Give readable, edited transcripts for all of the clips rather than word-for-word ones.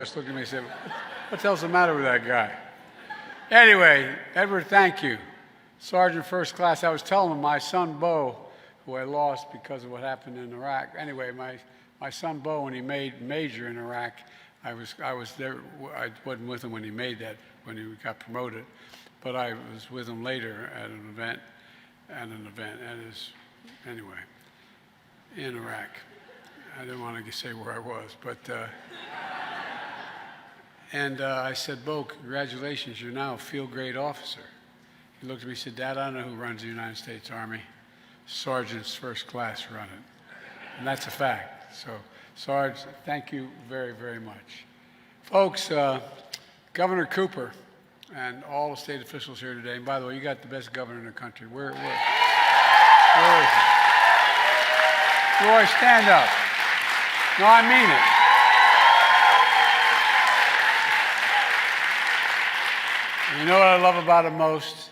Just looked at me and said, what the hell's the matter with that guy? Anyway, Edward, thank you. Sergeant First Class, I was telling him my son Bo, who I lost because of what happened in Iraq. Anyway, my son Bo, when he made Major in Iraq, I was there. I wasn't with him when he made that, when he got promoted, but I was with him later at an event, anyway, in Iraq. I didn't want to say where I was, but. I said, Bo, congratulations, you're now a field-grade officer. He looked at me and said, Dad, I don't know who runs the United States Army. Sergeants First Class run it. And that's a fact. So, Sarge, thank you very, very much. Folks, Governor Cooper and all the state officials here today, and by the way, you got the best governor in the country. Where is he? Roy, stand up. No, I mean it. You know what I love about him most?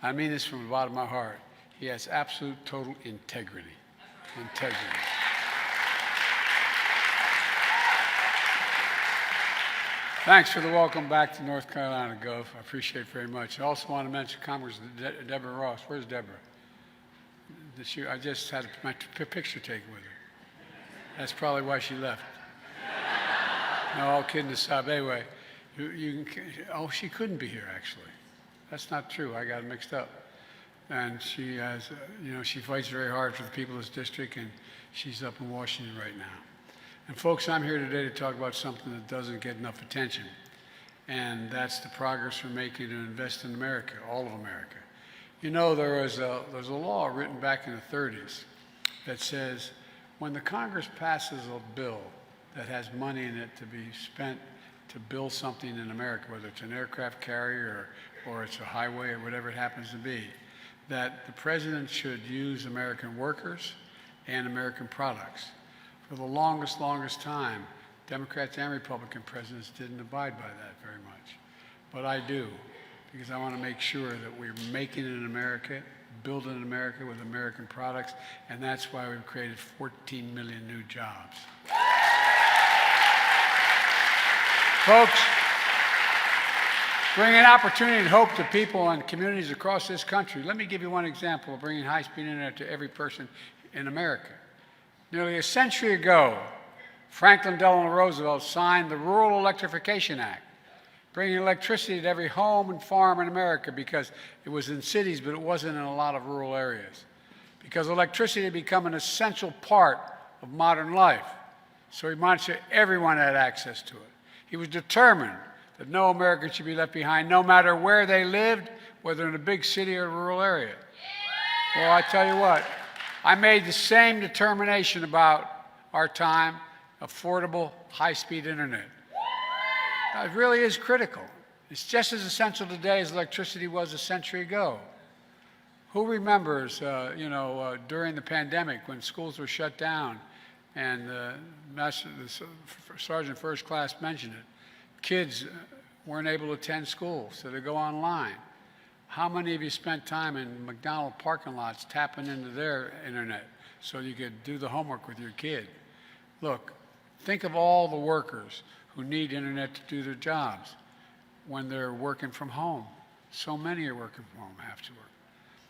I mean this from the bottom of my heart. He has absolute, total integrity. Integrity. Thanks for the welcome back to North Carolina, Gov. I appreciate it very much. I also want to mention Congressman Deborah Ross. Where's Deborah? I just had my picture taken with her. That's probably why she left. No, all kidding aside. Anyway. She couldn't be here, actually. That's not true. I got it mixed up. And she has, she fights very hard for the people of this district, and she's up in Washington right now. And folks, I'm here today to talk about something that doesn't get enough attention, and that's the progress we're making to invest in America, all of America. You know, there's a law written back in the 30s that says when the Congress passes a bill that has money in it to be spent to build something in America, whether it's an aircraft carrier or it's a highway or whatever it happens to be, that the president should use American workers and American products. For the longest time, Democrats and Republican presidents didn't abide by that very much. But I do, because I want to make sure that we're making it in America, building in America with American products, and that's why we've created 14 million new jobs. Folks, bringing opportunity and hope to people and communities across this country. Let me give you one example of bringing high-speed internet to every person in America. Nearly a century ago, Franklin Delano Roosevelt signed the Rural Electrification Act, bringing electricity to every home and farm in America because it was in cities, but it wasn't in a lot of rural areas. Because electricity had become an essential part of modern life. So he wanted to everyone had access to it. He was determined that no American should be left behind, no matter where they lived, whether in a big city or a rural area. Well, I tell you what, I made the same determination about our time, affordable, high-speed internet. It really is critical. It's just as essential today as electricity was a century ago. Who remembers, during the pandemic when schools were shut down, and the Sergeant First Class mentioned it. Kids weren't able to attend school, so they go online. How many of you spent time in McDonald's parking lots tapping into their internet so you could do the homework with your kid? Look, think of all the workers who need internet to do their jobs when they're working from home. So many are working from home, have to work.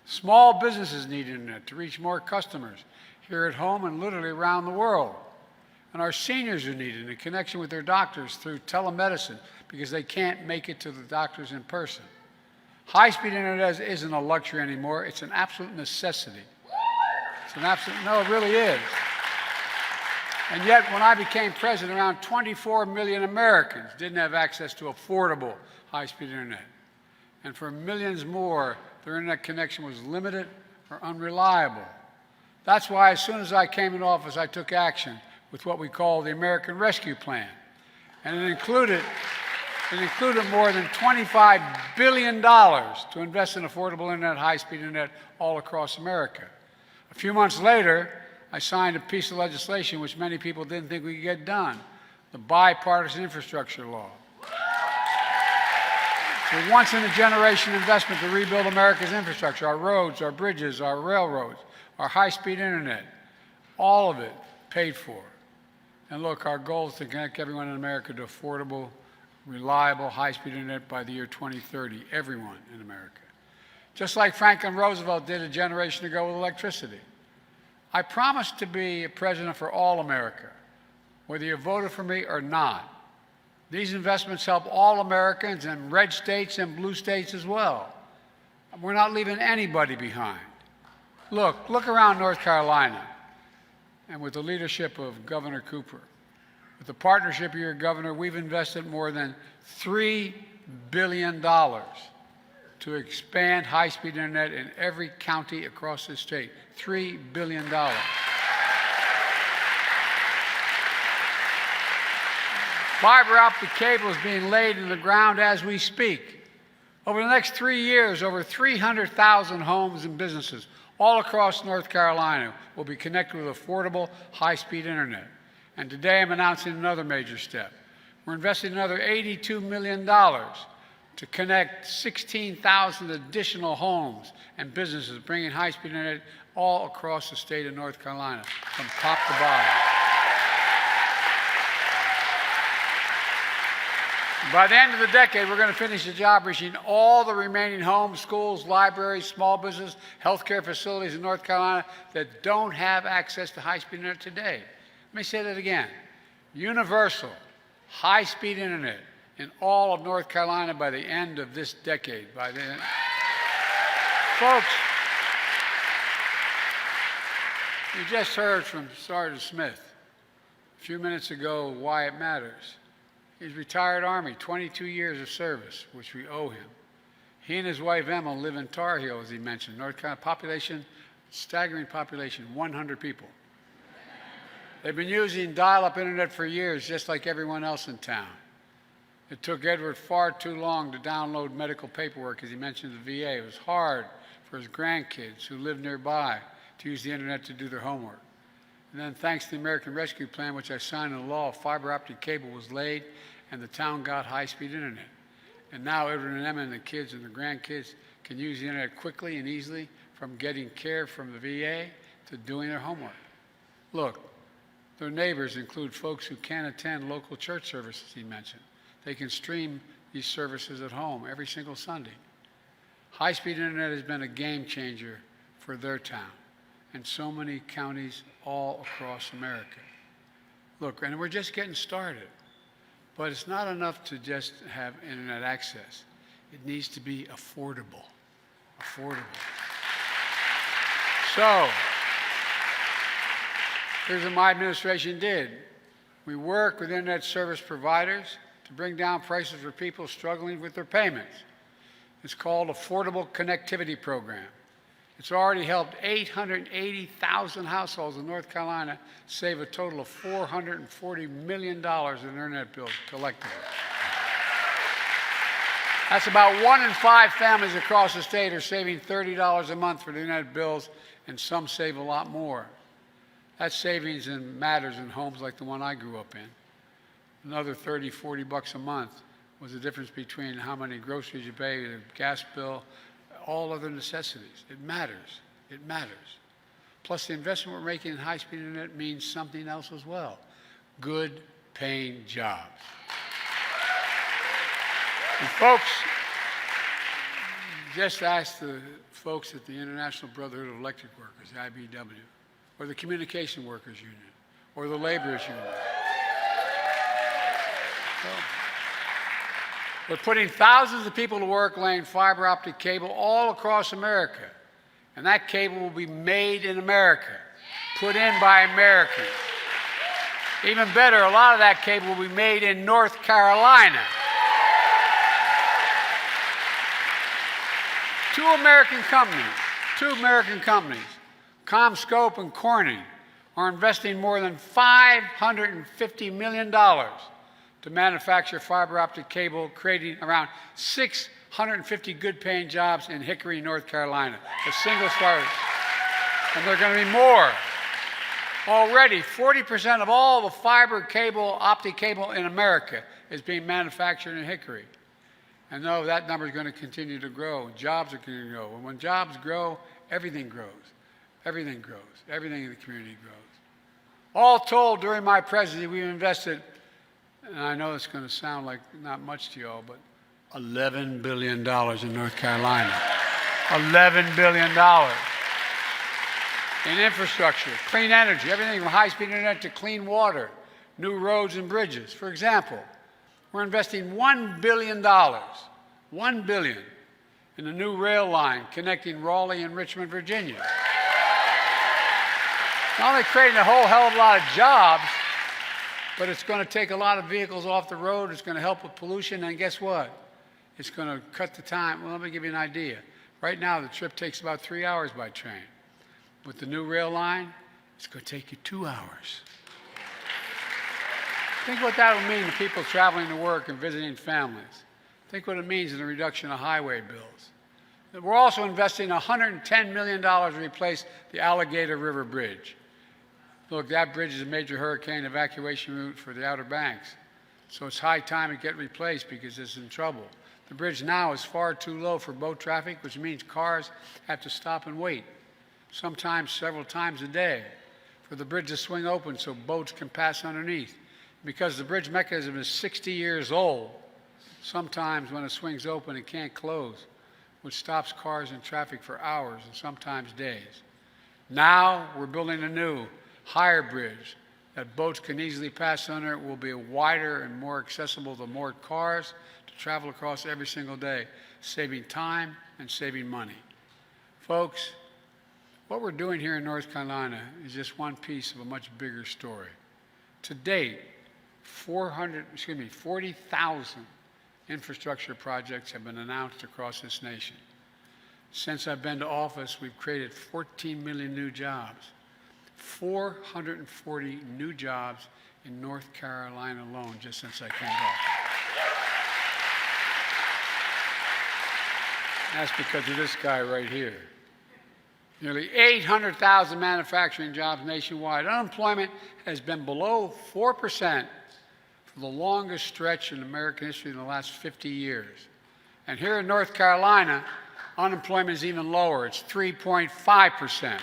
Small businesses need internet to reach more customers here at home and literally around the world. And our seniors are needed in connection with their doctors through telemedicine because they can't make it to the doctors in person. High-speed internet isn't a luxury anymore. It's an absolute necessity. No, it really is. And yet, when I became president, around 24 million Americans didn't have access to affordable high-speed internet. And for millions more, their internet connection was limited or unreliable. That's why as soon as I came into office, I took action with what we call the American Rescue Plan. And it included more than $25 billion to invest in affordable internet, high-speed internet all across America. A few months later, I signed a piece of legislation which many people didn't think we could get done, the Bipartisan Infrastructure Law. It's a once-in-a-generation investment to rebuild America's infrastructure, our roads, our bridges, our railroads, our high-speed internet, all of it paid for. And look, our goal is to connect everyone in America to affordable, reliable, high-speed internet by the year 2030, everyone in America. Just like Franklin Roosevelt did a generation ago with electricity. I promise to be a president for all America, whether you voted for me or not. These investments help all Americans in red states and blue states as well. We're not leaving anybody behind. Look around North Carolina, and with the leadership of Governor Cooper, with the partnership of your governor, we've invested more than $3 billion to expand high-speed internet in every county across the state. $3 billion. Fiber optic cable is being laid in the ground as we speak. Over the next 3 years, over 300,000 homes and businesses all across North Carolina will be connected with affordable, high-speed internet. And today I'm announcing another major step. We're investing another $82 million to connect 16,000 additional homes and businesses, bringing high-speed internet all across the state of North Carolina, from top to bottom. By the end of the decade, we're going to finish the job reaching all the remaining homes, schools, libraries, small business, healthcare facilities in North Carolina that don't have access to high-speed internet today. Let me say that again. Universal, high-speed internet in all of North Carolina by the end of this decade. Folks, you just heard from Sergeant Smith a few minutes ago why it matters. He's retired Army, 22 years of service, which we owe him. He and his wife Emma live in Tar Heel, as he mentioned. North Carolina population, staggering population, 100 people. They've been using dial-up internet for years, just like everyone else in town. It took Edward far too long to download medical paperwork, as he mentioned the VA. It was hard for his grandkids who lived nearby to use the internet to do their homework. And then thanks to the American Rescue Plan, which I signed into law, fiber optic cable was laid and the town got high-speed internet. And now Edward and Emma and the kids and the grandkids can use the internet quickly and easily, from getting care from the VA to doing their homework. Look, their neighbors include folks who can't attend local church services, he mentioned. They can stream these services at home every single Sunday. High-speed internet has been a game changer for their town and so many counties all across America. Look, and we're just getting started. But it's not enough to just have internet access. It needs to be affordable. Affordable. So, here's what my administration did. We work with internet service providers to bring down prices for people struggling with their payments. It's called Affordable Connectivity Program. It's already helped 880,000 households in North Carolina save a total of $440 million in internet bills collectively. That's about 1 in 5 families across the state are saving $30 a month for the internet bills, and some save a lot more. That savings matters in homes like the one I grew up in. Another $30, $40 a month was the difference between how many groceries you pay, the gas bill, all other necessities. It matters. It matters. Plus, the investment we're making in high-speed internet means something else as well. Good paying jobs. And folks, just ask the folks at the International Brotherhood of Electric Workers, the IBEW, or the Communication Workers Union, or the Laborers Union. So, we're putting thousands of people to work laying fiber optic cable all across America. And that cable will be made in America, put in by Americans. Even better, a lot of that cable will be made in North Carolina. Two American companies, CommScope and Corning, are investing more than $550 million to manufacture fiber optic cable, creating around 650 good-paying jobs in Hickory, North Carolina. A single starter. And there are going to be more. Already, 40% of all the fiber cable, optic cable in America is being manufactured in Hickory. And no, that number is going to continue to grow. Jobs are going to grow. And when jobs grow, everything grows. Everything grows. Everything in the community grows. All told, during my presidency, we've invested, and I know it's going to sound like not much to you all, but $11 billion in North Carolina. $11 billion in infrastructure, clean energy, everything from high-speed internet to clean water, new roads and bridges. For example, we're investing $1 billion, $1 billion, in a new rail line connecting Raleigh and Richmond, Virginia. Not only creating a whole hell of a lot of jobs, but it's going to take a lot of vehicles off the road. It's going to help with pollution, and guess what? It's going to cut the time. Well, let me give you an idea. Right now, the trip takes about 3 hours by train. With the new rail line, it's going to take you 2 hours. Think what that will mean to people traveling to work and visiting families. Think what it means in the reduction of highway bills. We're also investing $110 million to replace the Alligator River Bridge. Look, that bridge is a major hurricane evacuation route for the Outer Banks. So it's high time it get replaced because it's in trouble. The bridge now is far too low for boat traffic, which means cars have to stop and wait, sometimes several times a day, for the bridge to swing open so boats can pass underneath. Because the bridge mechanism is 60 years old, sometimes when it swings open it can't close, which stops cars and traffic for hours and sometimes days. Now we're building a new, higher bridge that boats can easily pass under. It will be wider and more accessible to more cars to travel across every single day, saving time and saving money. Folks, what we're doing here in North Carolina is just one piece of a much bigger story. To date, 40,000 infrastructure projects have been announced across this nation. Since I've been to office, we've created 14 million new jobs. 440 new jobs in North Carolina alone just since I came to office. That's because of this guy right here. Nearly 800,000 manufacturing jobs nationwide. Unemployment has been below 4% for the longest stretch in American history in the last 50 years. And here in North Carolina, unemployment is even lower. It's 3.5%.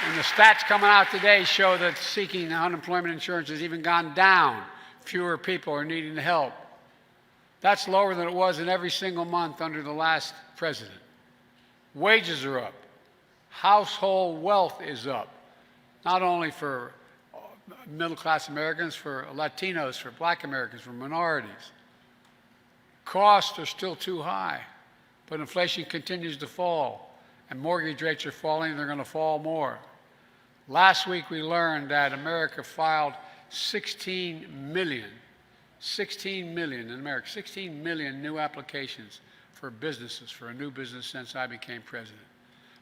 And the stats coming out today show that seeking unemployment insurance has even gone down. Fewer people are needing help. That's lower than it was in every single month under the last president. Wages are up. Household wealth is up, not only for middle-class Americans, for Latinos, for Black Americans, for minorities. Costs are still too high, but inflation continues to fall, and mortgage rates are falling, and they're going to fall more. Last week we learned that America filed 16 million in America, 16 million new applications for businesses, for a new business since I became president.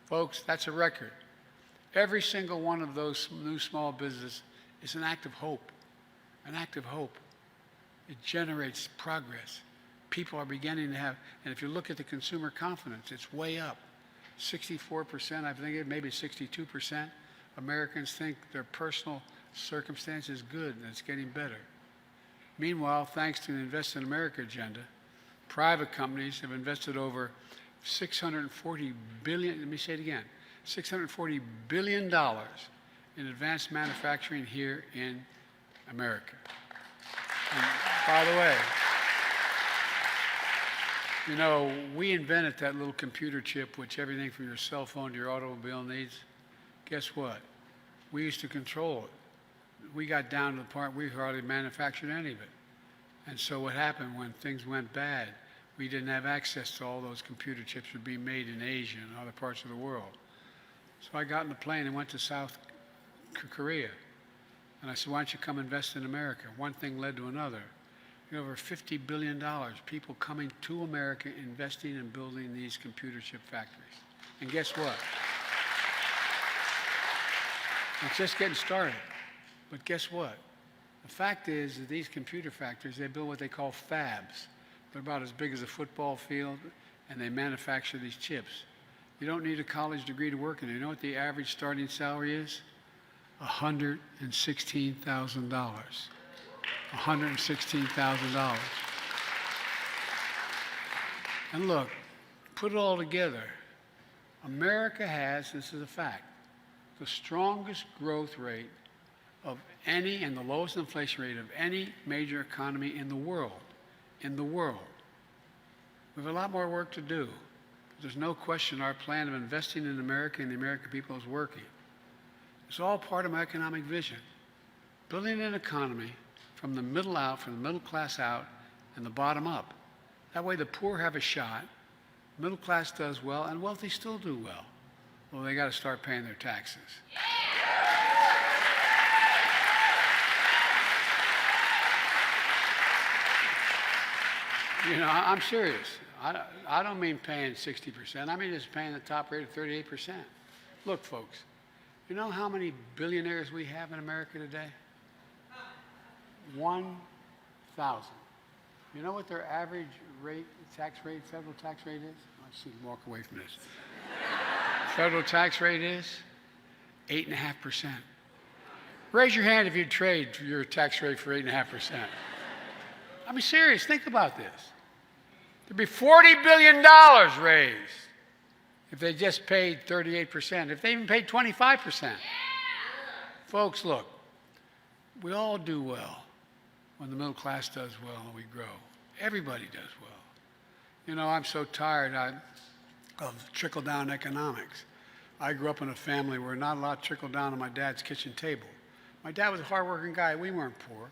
Folks, that's a record. Every single one of those new small businesses is an act of hope, an act of hope. It generates progress. People are beginning to have, and if you look at the consumer confidence, it's way up. 64%, I think it maybe 62%, Americans think their personal circumstance is good and it's getting better. Meanwhile, thanks to the Invest in America agenda, private companies have invested over $640 billion, let me say it again, $640 billion in advanced manufacturing here in America. And by the way, you know, we invented that little computer chip which everything from your cell phone to your automobile needs. Guess what? We used to control it. We got down to the point we hardly manufactured any of it. And so what happened when things went bad, we didn't have access to all those computer chips that were being made in Asia and other parts of the world. So I got in the plane and went to South Korea. And I said, why don't you come invest in America? One thing led to another. You know, over $50 billion, people coming to America, investing and building these computer chip factories. And guess what? It's just getting started. But guess what? The fact is that these computer factories, they build what they call fabs. They're about as big as a football field, and they manufacture these chips. You don't need a college degree to work in it. You know what the average starting salary is? $116,000. $116,000. And look, put it all together. America has, this is a fact, the strongest growth rate of any and the lowest inflation rate of any major economy in the world. In the world. We have a lot more work to do. There's no question our plan of investing in America and the American people is working. It's all part of my economic vision. Building an economy from the middle out, from the middle class out, and the bottom up. That way the poor have a shot, middle class does well, and wealthy still do well. Well, they got to start paying their taxes. You know, I'm serious. I don't mean paying 60%. I mean just paying the top rate of 38%. Look, folks, you know how many billionaires we have in America today? 1,000. You know what their average rate, tax rate, federal tax rate is? Let's see, walk away from this. Federal tax rate is 8.5%. Raise your hand if you'd trade your tax rate for 8.5%. I mean, serious, think about this. There'd be $40 billion raised if they just paid 38%, if they even paid 25%. Folks, look, we all do well when the middle class does well and we grow. Everybody does well. You know, I'm so tired of trickle-down economics. I grew up in a family where not a lot trickled down on my dad's kitchen table. My dad was a hard-working guy. We weren't poor,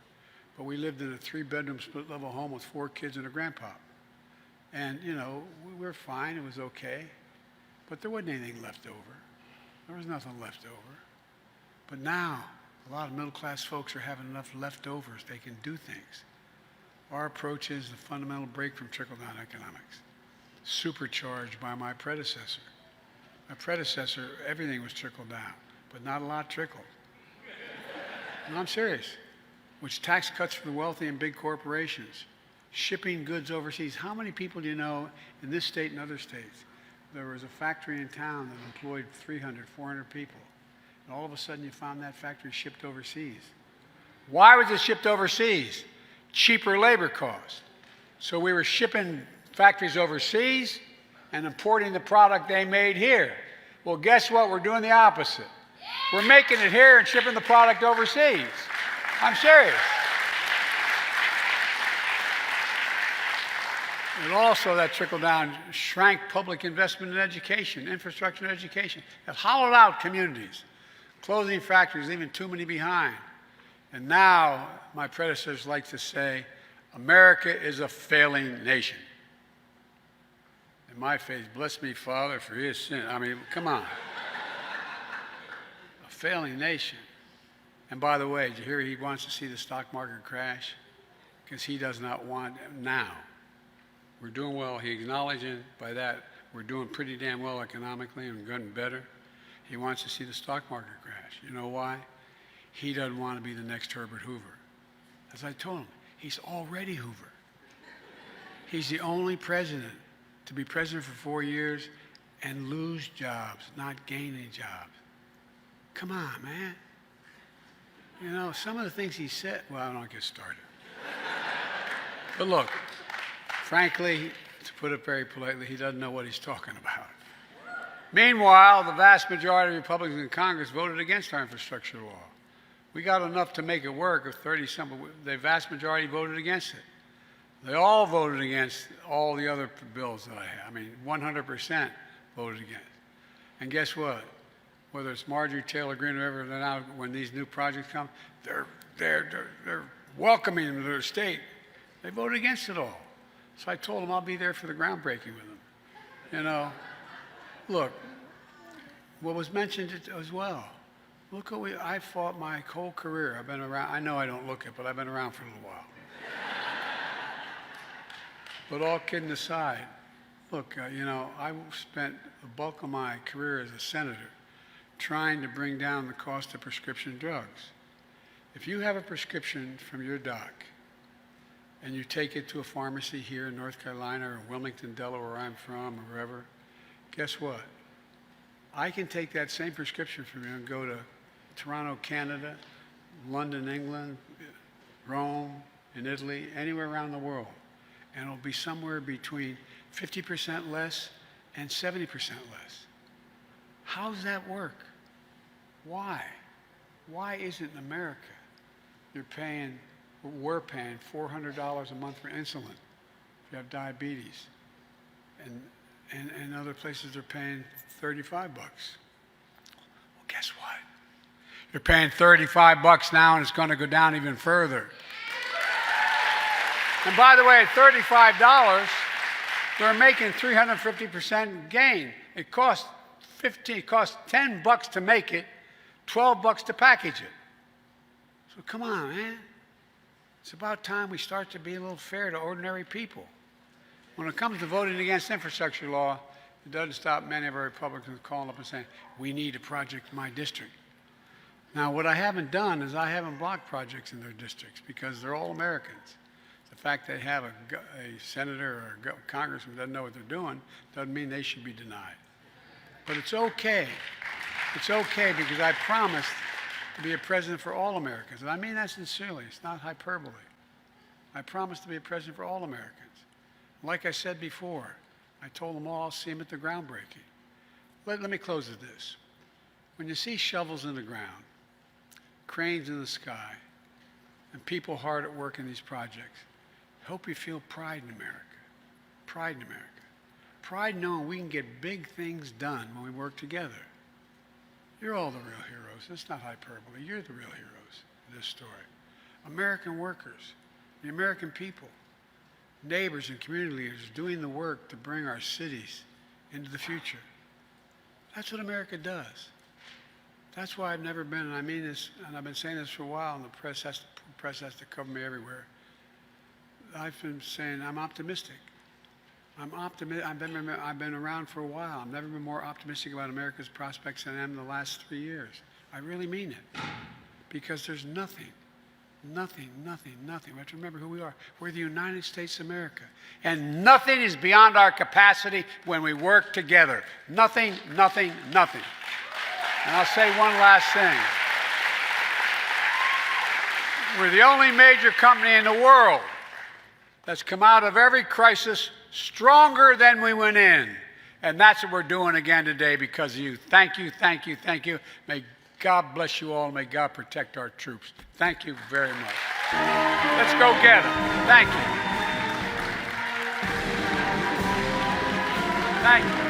but we lived in a 3-bedroom split-level home with 4 kids and a grandpa. And, you know, we were fine. It was okay. But there wasn't anything left over. There was nothing left over. But now, a lot of middle-class folks are having enough leftovers. They can do things. Our approach is the fundamental break from trickle-down economics, supercharged by my predecessor. My predecessor, everything was trickled down, but not a lot trickled. No, I'm serious. Which tax cuts for the wealthy and big corporations, shipping goods overseas. How many people do you know in this state and other states? There was a factory in town that employed 300, 400 people. And all of a sudden you found that factory shipped overseas. Why was it shipped overseas? Cheaper labor costs. So we were shipping factories overseas and importing the product they made here. Well, guess what? We're doing the opposite. We're making it here and shipping the product overseas. I'm serious. And also that trickle-down shrank public investment in education, infrastructure and education. It hollowed out communities, closing factories, leaving too many behind. And now, my predecessors like to say, America is a failing nation. In my face, bless me, Father, for his sin. I mean, come on. A failing nation. And by the way, did you hear he wants to see the stock market crash? Because he does not want now. We're doing well. He acknowledging by that we're doing pretty damn well economically and getting better. He wants to see the stock market crash. You know why? He doesn't want to be the next Herbert Hoover. As I told him, he's already Hoover. He's the only president to be president for 4 years and lose jobs, not gain any jobs. Come on, man. You know, some of the things he said, well, I don't get started. But look, frankly, to put it very politely, he doesn't know what he's talking about. Meanwhile, the vast majority of Republicans in Congress voted against our infrastructure law. We got enough to make it work of 30-some, but the vast majority voted against it. They all voted against all the other bills that I have. I mean, 100% voted against. And guess what? Whether it's Marjorie Taylor Greene or whoever, they're now, when these new projects come, they're welcoming them to their state. They voted against it all. So I told them I'll be there for the groundbreaking with them. You know, look, what was mentioned as well. Look what I fought my whole career. I've been around. I know I don't look it, but I've been around for a little while. But all kidding aside, look, you know, I spent the bulk of my career as a senator trying to bring down the cost of prescription drugs. If you have a prescription from your doc and you take it to a pharmacy here in North Carolina or Wilmington, Delaware, where I'm from, or wherever, guess what? I can take that same prescription from you and go to Toronto, Canada, London, England, Rome, in Italy, anywhere around the world. And it'll be somewhere between 50% less and 70% less. How does that work? Why? Why isn't in America we're paying $400 a month for insulin if you have diabetes, and other places they're paying 35 bucks. Well, guess what? You're paying 35 bucks now, and it's going to go down even further. And by the way, at $35, they're making 350% gain. It costs $10 to make it, $12 to package it. So come on, man. It's about time we start to be a little fair to ordinary people. When it comes to voting against infrastructure law, it doesn't stop many of our Republicans calling up and saying, we need a project in my district. Now, what I haven't done is I haven't blocked projects in their districts because they're all Americans. The fact they have a senator or a congressman who doesn't know what they're doing doesn't mean they should be denied. But it's okay. It's okay because I promised to be a president for all Americans. And I mean that sincerely. It's not hyperbole. I promised to be a president for all Americans. Like I said before, I told them all I'll see them at the groundbreaking. Let me close with this. When you see shovels in the ground, cranes in the sky, and people hard at work in these projects, I hope you feel pride in America. Pride in America. Pride knowing we can get big things done when we work together. You're all the real heroes. It's not hyperbole. You're the real heroes in this story. American workers, the American people, neighbors and community leaders doing the work to bring our cities into the future. That's what America does. That's why I've never been, and I mean this, and I've been saying this for a while, and the press has to cover me everywhere. I've been saying I'm optimistic. I've been around for a while. I've never been more optimistic about America's prospects than I am in the last 3 years. I really mean it. Because there's nothing. We have to remember who we are. We're the United States of America. And nothing is beyond our capacity when we work together. Nothing. And I'll say one last thing. We're the only major company in the world that's come out of every crisis stronger than we went in. And that's what we're doing again today because of you. Thank you. May God bless you all, and may God protect our troops. Thank you very much. Let's go get them. Thank you.